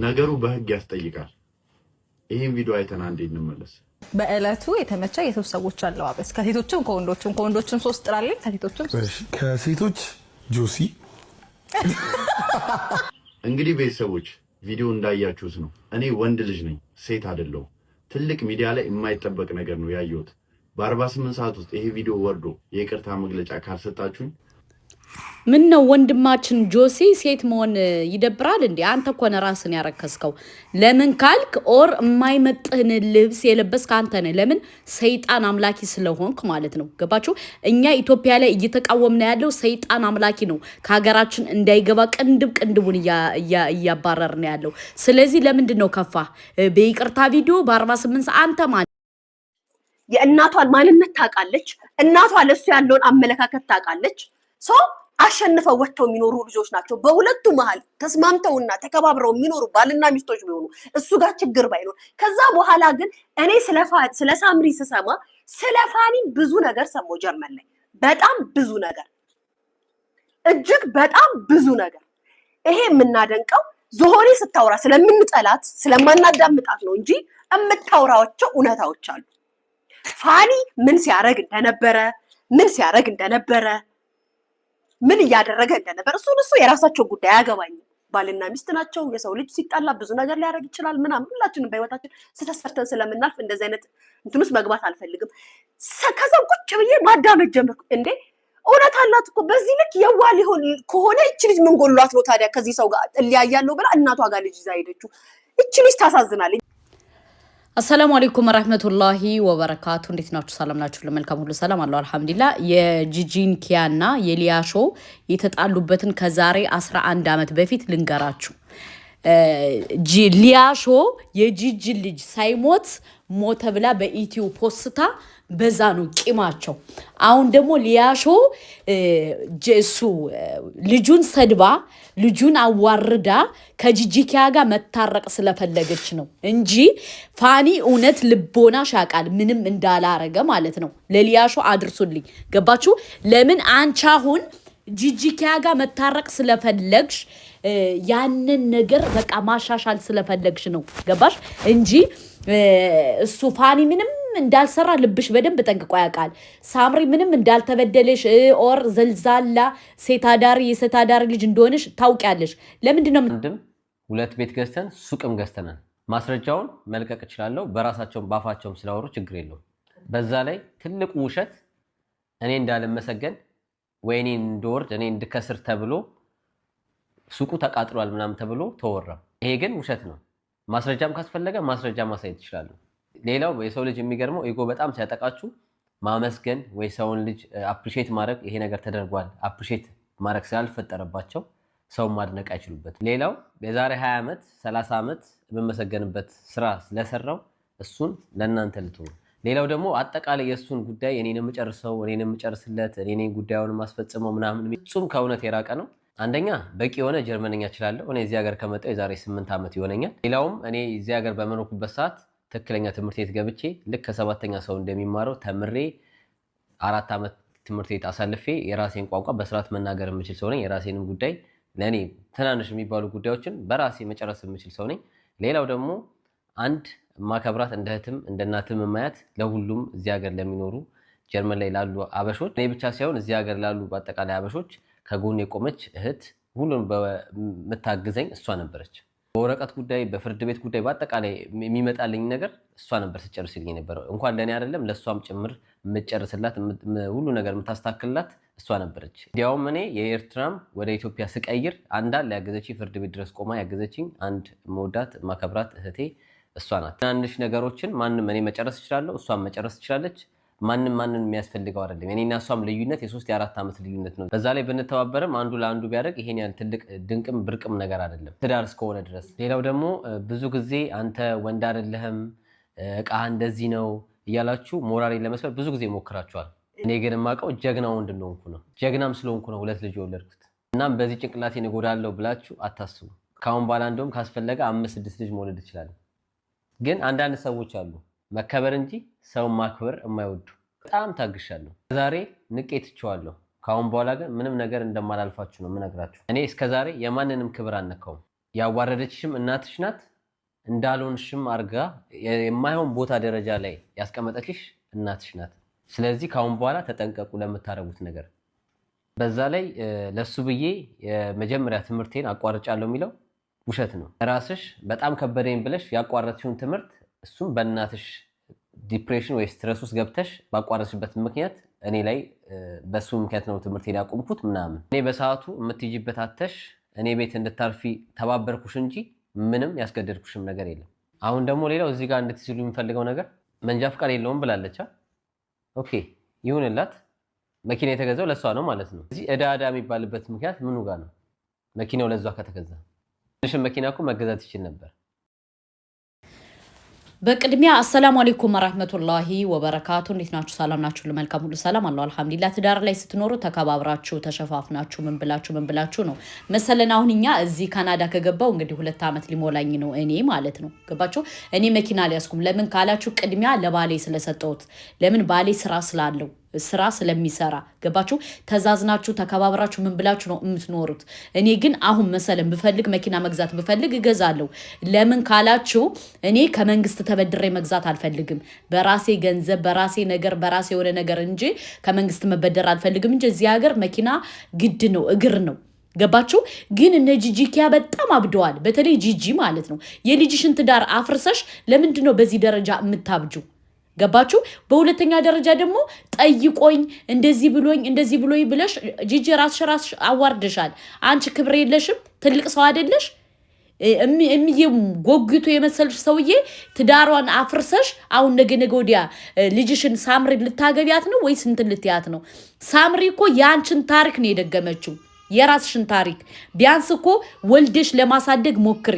ነገሩ በህግ ያስጠይቃል። ይሄን ቪዲዮ አይተና እንዴ እንመለስ። በእለቱ የተመቸ የሶስት ሰዎች አለባበስ ከሴቶችም ከወንዶችም ሶስት ጥራልኝ። ከሴቶች ጆሲ። እንግዲህ ቤተሰቦች ቪዲዮ እንዳያችሁት ነው። እኔ ወንድ ልጅ ነኝ፣ ሴት አይደለሁም። ትልቅ ሚዲያ ላይ የማይጠበቅ ነገር ነው ያየሁት። በ48 ሰዓት ውስጥ ይሄ ቪዲዮ ወርዶ የይቅርታ መግለጫ ካልሰጣችሁኝ ምን ነው ወንድማችን ጆሲ ሴት መሆን ይደብራል እንዴ? አንተ እኮ ነው ራስን ያረከስከው። ለምን ካልክ ኦር የማይመጥህን ልብስ የለበስክ አንተ ነህ። ለምን? ሰይጣን አምላኪ ስለሆንክ ማለት ነው። ገባችሁ? እኛ ኢትዮጵያ ላይ እየተቃወምና ያለው ሰይጣን አምላኪ ነው። ከሀገራችን እንዳይገባ ቅንድቡን እያባረርን ያለው። ስለዚህ ለምንድን ነው ከፋ? በይቅርታ ቪዲዮ በ48 አንተ ማለት የእናቷን ማንነት ታውቃለች። እናቷ ለሱ ያለውን አመለካከት ታውቃለች። ሰው አሸንፈው ወጥተው የሚኖሩ ልጆች ናቸው። በሁለቱ መሃል ተስማምተውና ተከባብረው የሚኖሩ ባልና ሚስቶች ቢሆኑ እሱ ጋር ችግር ባይኖር፣ ከዛ በኋላ ግን እኔ ስለ ሳምሪ ስሰማ ስለ ፋኒ ብዙ ነገር ሰማሁ። ጀርመን ላይ በጣም ብዙ ነገር፣ እጅግ በጣም ብዙ ነገር። ይሄ የምናደንቀው ዞሆኔ ስታወራ ስለምንጠላት ስለማናዳምጣት ነው እንጂ የምታወራቸው እውነታዎች አሉ። ፋኒ ምን ሲያረግ እንደነበረ ምን እያደረገ እንደነበር እሱ የራሳቸው ጉዳይ አያገባኝም። ባልና ሚስት ናቸው። የሰው ልጅ ሲጣላ ብዙ ነገር ሊያደርግ ይችላል ምናምን። ሁላችንም በህይወታችን ስተሰርተን ስለምናልፍ እንደዚህ አይነት እንትንስ መግባት አልፈልግም። ከዛው ቁጭ ብዬ ማዳመጥ ጀመርኩ። እንዴ እውነት አላት እኮ በዚህ ልክ የዋ ሊሆን ከሆነ እቺ ልጅ ምን ጎሏት ነው ታዲያ ከዚህ ሰው ጋር እልያያለሁ ብላ እናቷ ጋር ልጅ ይዛ ሄደችው። እቺ ልጅ ታሳዝናለች። አሰላሙ አለይኩም ወራህመቱላሂ ወበረካቱ። እንዴት ናችሁ? ሰላም ናችሁ? ለመልካም ሁሉ ሰላም አለው አልহামዱሊላህ። የጂጂን ኪያና የሊያሾ የተጣሉበትን ከዛሬ 11 ዓመት በፊት ልንገራችሁ። ሊያሾ የጂጂ ልጅ ሳይሞት ሞተ ብላ በኢትዮ ፖስታ በዛ ነው ቂማቸው። አሁን ደግሞ ሊያሾ ጀሱ ልጁን ሰድባ ልጁን አዋርዳ ከጂጂኪያ ጋር መታረቅ ስለፈለገች ነው እንጂ ፋኒ እውነት ልቦና ሻቃል ምንም እንዳላረገ ማለት ነው። ለሊያሾ አድርሱልኝ። ገባችሁ? ለምን አንቺ አሁን ጂጂኪያ ጋር መታረቅ ስለፈለግሽ ያንን ነገር በቃ ማሻሻል ስለፈለግሽ ነው። ገባሽ? እንጂ እሱ ፋኒ ምንም እንዳልሰራ ልብሽ በደንብ ጠንቅቆ ያውቃል። ሳምሪ ምንም እንዳልተበደለሽ ኦር ዘልዛላ የሴት አዳሪ ልጅ እንደሆነሽ ታውቂያለሽ። ለምንድን ነው አንድም ሁለት ቤት ገዝተን ሱቅም ገዝተናል። ማስረጃውን መልቀቅ እችላለሁ። በራሳቸውም ባፋቸውም ስላወሩ ችግር የለውም። በዛ ላይ ትልቁ ውሸት እኔ እንዳልመሰገን ወይ እኔ እንድወርድ እኔ እንድከስር ተብሎ ሱቁ ተቃጥሏል ምናምን ተብሎ ተወራ። ይሄ ግን ውሸት ነው። ማስረጃም ካስፈለገ ማስረጃ ማሳየት ይችላል። ሌላው የሰው ልጅ የሚገርመው ኢጎ በጣም ሲያጠቃችሁ ማመስገን ወይ ሰውን ልጅ አፕሪሺየት ማድረግ ይሄ ነገር ተደርጓል አፕሪሺየት ማድረግ ስላልፈጠረባቸው ሰው ማድነቅ አይችሉበት። ሌላው የዛሬ 20 ዓመት 30 ዓመት የምመሰገንበት ስራ ስለሰራው እሱን ለእናንተ ልትሆኑ። ሌላው ደግሞ አጠቃላይ የእሱን ጉዳይ እኔን የምጨርሰው እኔን የምጨርስለት እኔ ጉዳዩን ማስፈጽመው ምናምን ፍጹም ከእውነት የራቀ ነው። አንደኛ በቂ የሆነ ጀርመንኛ እችላለሁ። እኔ እዚህ ሀገር ከመጣሁ የዛሬ 8 ዓመት ይሆነኛል። ሌላውም እኔ እዚህ ሀገር በመኖርኩበት ሰዓት ትክክለኛ ትምህርት ቤት ገብቼ ልክ ከሰባተኛ ሰው እንደሚማረው ተምሬ 4 ዓመት ትምህርት ቤት አሳልፌ የራሴን ቋንቋ በስርዓት መናገር የምችል ሰው ነኝ። የራሴንም ጉዳይ ለኔ ትናንሽ የሚባሉ ጉዳዮችን በራሴ መጨረስ የምችል ሰው ነኝ። ሌላው ደግሞ አንድ ማከብራት እንደ እህትም እንደ እናትም ማያት ለሁሉም እዚህ ሀገር ለሚኖሩ ጀርመን ላይ ላሉ አበሾች እኔ ብቻ ሳይሆን እዚህ ሀገር ላሉ በአጠቃላይ አበሾች ከጎን የቆመች እህት ሁሉን በመታገዘኝ እሷ ነበረች። በወረቀት ጉዳይ በፍርድ ቤት ጉዳይ በአጠቃላይ የሚመጣልኝ ነገር እሷ ነበር ስጨርስልኝ ነበር። እንኳን ለኔ አይደለም ለሷም ጭምር የምጨርስላት ሁሉ ነገር የምታስተካክልላት እሷ ነበረች። እንዲያውም እኔ የኤርትራም ወደ ኢትዮጵያ ስቀይር አንዳንድ ያገዘችኝ ፍርድ ቤት ድረስ ቆማ ያገዘችኝ አንድ መወዳት ማከብራት እህቴ እሷ ናት። ትናንሽ ነገሮችን ማንም እኔ መጨረስ እችላለሁ፣ እሷም መጨረስ ትችላለች። ማንም የሚያስፈልገው አይደለም። እኔና እሷም ልዩነት የ3 የ4 ዓመት ልዩነት ነው። በዛ ላይ ብንተባበርም አንዱ ለአንዱ ቢያደርግ ይሄን ያህል ትልቅ ድንቅም ብርቅም ነገር አይደለም ትዳር እስከሆነ ድረስ። ሌላው ደግሞ ብዙ ጊዜ አንተ ወንድ አይደለህም እቃ እንደዚህ ነው እያላችሁ ሞራሌን ለመስበር ብዙ ጊዜ ሞክራችኋል። እኔ ግን የማውቀው ጀግና ወንድ እንደሆንኩ ነው። ጀግናም ስለሆንኩ ነው 2 ልጅ የወለድኩት። እናም በዚህ ጭንቅላቴን እጎዳለሁ ብላችሁ አታስቡ። ካሁን በኋላ እንደውም ካስፈለገ 5-6 ልጅ መውለድ እችላለሁ። ግን አንዳንድ ሰዎች አሉ መከበር እንጂ ሰው ማክበር የማይወዱ። በጣም ታግሻለሁ። ዛሬ ንቄ ትቼዋለሁ። ካሁን በኋላ ግን ምንም ነገር እንደማላልፋችሁ ነው የምነግራችሁ። እኔ እስከዛሬ የማንንም ክብር አልነካውም። ያዋረደችሽም እናትሽ ናት። እንዳልሆንሽም አርጋ የማይሆን ቦታ ደረጃ ላይ ያስቀመጠችሽ እናትሽ ናት። ስለዚህ ካሁን በኋላ ተጠንቀቁ ለምታረጉት ነገር። በዛ ላይ ለሱ ብዬ የመጀመሪያ ትምህርቴን አቋርጫለሁ የሚለው ውሸት ነው። ራስሽ በጣም ከበደኝ ብለሽ ያቋረጥሽውን ትምህርት እሱም በእናትሽ ዲፕሬሽን ወይ ስትረስ ውስጥ ገብተሽ ባቋረጥሽበት ምክንያት እኔ ላይ በሱ ምክንያት ነው ትምህርቴን ያቆምኩት ምናምን። እኔ በሰዓቱ የምትይጂበት አተሽ እኔ ቤት እንድታርፊ ተባበርኩሽ እንጂ ምንም ያስገደድኩሽም ነገር የለም። አሁን ደግሞ ሌላው እዚህ ጋር እንድትስሉ የሚፈልገው ነገር መንጃ ፍቃድ የለውም ብላለች። ኦኬ ይሁንላት። መኪና የተገዛው ለሷ ነው ማለት ነው። እዚህ እዳ የሚባልበት ምክንያት ምኑ ጋር ነው? መኪናው ለሷ ከተገዛ ትንሽ መኪና እኮ መገዛት ይችል ነበር። በቅድሚያ አሰላሙ አለይኩም ወራህመቱላሂ ወበረካቱ። እንዴት ናችሁ? ሰላም ናችሁ? ለመልካም ሁሉ ሰላም አለው አልሐምዱሊላህ። ትዳር ላይ ስትኖሩ ተከባብራችሁ ተሸፋፍናችሁ ምን ብላችሁ ነው መሰለን። አሁን እኛ እዚህ ካናዳ ከገባው እንግዲህ 2 ዓመት ሊሞላኝ ነው እኔ ማለት ነው። ገባችሁ? እኔ መኪና አልያዝኩም። ለምን ካላችሁ ቅድሚያ ለባሌ ስለሰጠሁት። ለምን ባሌ ስራ ስላለው ስራ ስለሚሰራ ገባችሁ? ተዛዝናችሁ ተከባብራችሁ ምን ብላችሁ ነው የምትኖሩት። እኔ ግን አሁን መሰለን ብፈልግ መኪና መግዛት ብፈልግ እገዛለሁ። ለምን ካላችሁ እኔ ከመንግስት ተበድሬ መግዛት አልፈልግም። በራሴ ገንዘብ በራሴ ነገር በራሴ የሆነ ነገር እንጂ ከመንግስት መበደር አልፈልግም እንጂ እዚህ ሀገር መኪና ግድ ነው፣ እግር ነው። ገባችሁ? ግን እነ ጂጂኪያ በጣም አብደዋል። በተለይ ጂጂ ማለት ነው። የልጅሽን ትዳር አፍርሰሽ ለምንድን ነው በዚህ ደረጃ የምታብጁ? ገባችሁ? በሁለተኛ ደረጃ ደግሞ ጠይቆኝ እንደዚህ ብሎኝ ብለሽ ጂጂ ራስሽ አዋርደሻል። አንቺ ክብር የለሽም፣ ትልቅ ሰው አይደለሽ። ጎግቶ የመሰልሽ ሰውዬ ትዳሯን አፍርሰሽ አሁን ነገ ወዲያ ልጅሽን ሳምሪ ልታገቢያት ነው ወይስ እንትን ልትያት ነው? ሳምሪ እኮ የአንቺን ታሪክ ነው የደገመችው፣ የራስሽን ታሪክ። ቢያንስ እኮ ወልደሽ ለማሳደግ ሞክሪ።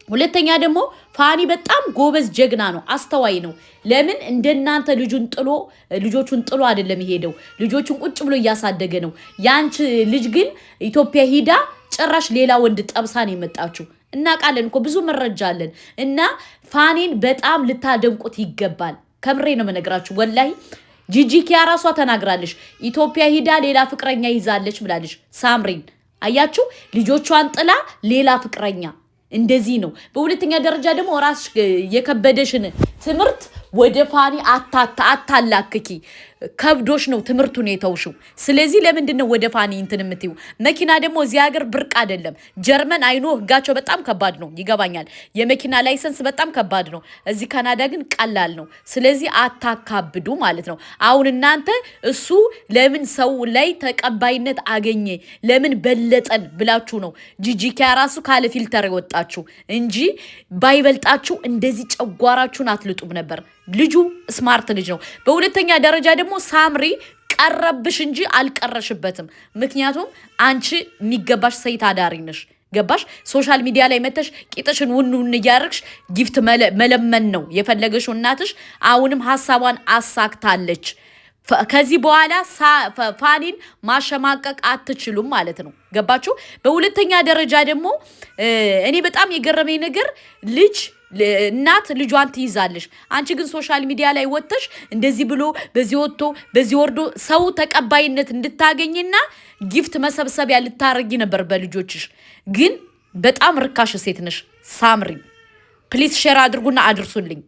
ሁለተኛ ደግሞ ፋኒ በጣም ጎበዝ ጀግና ነው፣ አስተዋይ ነው። ለምን እንደናንተ ልጆቹን ጥሎ አይደለም የሄደው፣ ልጆቹን ቁጭ ብሎ እያሳደገ ነው። ያንቺ ልጅ ግን ኢትዮጵያ ሂዳ ጭራሽ ሌላ ወንድ ጠብሳን የመጣችው እናውቃለን እኮ ብዙ መረጃ አለን። እና ፋኒን በጣም ልታደንቁት ይገባል። ከምሬ ነው መነግራችሁ ወላሂ። ጂጂኪያ ራሷ ተናግራለች። ኢትዮጵያ ሂዳ ሌላ ፍቅረኛ ይዛለች ብላለች ሳምሪን። አያችሁ? ልጆቿን ጥላ ሌላ ፍቅረኛ እንደዚህ ነው። በሁለተኛ ደረጃ ደግሞ ራስሽ የከበደሽን ትምህርት ወደ ፋኒ አታላክኪ። ከብዶሽ ነው ትምህርቱን የተውሽው። ስለዚህ ለምንድን ነው ወደ ፋኒ እንትን የምትይው? መኪና ደግሞ እዚህ ሀገር ብርቅ አይደለም። ጀርመን አይኖ ህጋቸው በጣም ከባድ ነው፣ ይገባኛል። የመኪና ላይሰንስ በጣም ከባድ ነው። እዚህ ካናዳ ግን ቀላል ነው። ስለዚህ አታካብዱ ማለት ነው። አሁን እናንተ እሱ ለምን ሰው ላይ ተቀባይነት አገኘ ለምን በለጠን ብላችሁ ነው ጂጂኪያ ራሱ ካለ ፊልተር የወጣችሁ እንጂ ባይበልጣችሁ እንደዚህ ጨጓራችሁን አትልጡም ነበር። ልጁ ስማርት ልጅ ነው። በሁለተኛ ደረጃ ደግሞ ሳምሪ ቀረብሽ እንጂ አልቀረሽበትም። ምክንያቱም አንቺ የሚገባሽ ሴት አዳሪ ነሽ። ገባሽ? ሶሻል ሚዲያ ላይ መተሽ ቂጥሽን ውኑን እያደረግሽ ጊፍት መለመን ነው የፈለገሽው እናትሽ። አሁንም ሀሳቧን አሳክታለች። ከዚህ በኋላ ፋኒን ማሸማቀቅ አትችሉም ማለት ነው። ገባችሁ? በሁለተኛ ደረጃ ደግሞ እኔ በጣም የገረመኝ ነገር እናት ልጇን ትይዛለሽ። አንቺ ግን ሶሻል ሚዲያ ላይ ወጥተሽ እንደዚህ ብሎ በዚህ ወጥቶ በዚህ ወርዶ ሰው ተቀባይነት እንድታገኝና ጊፍት መሰብሰቢያ ልታረጊ ነበር በልጆችሽ። ግን በጣም ርካሽ ሴት ነሽ ሳምሪ። ፕሊዝ ሼር አድርጉና አድርሱልኝ።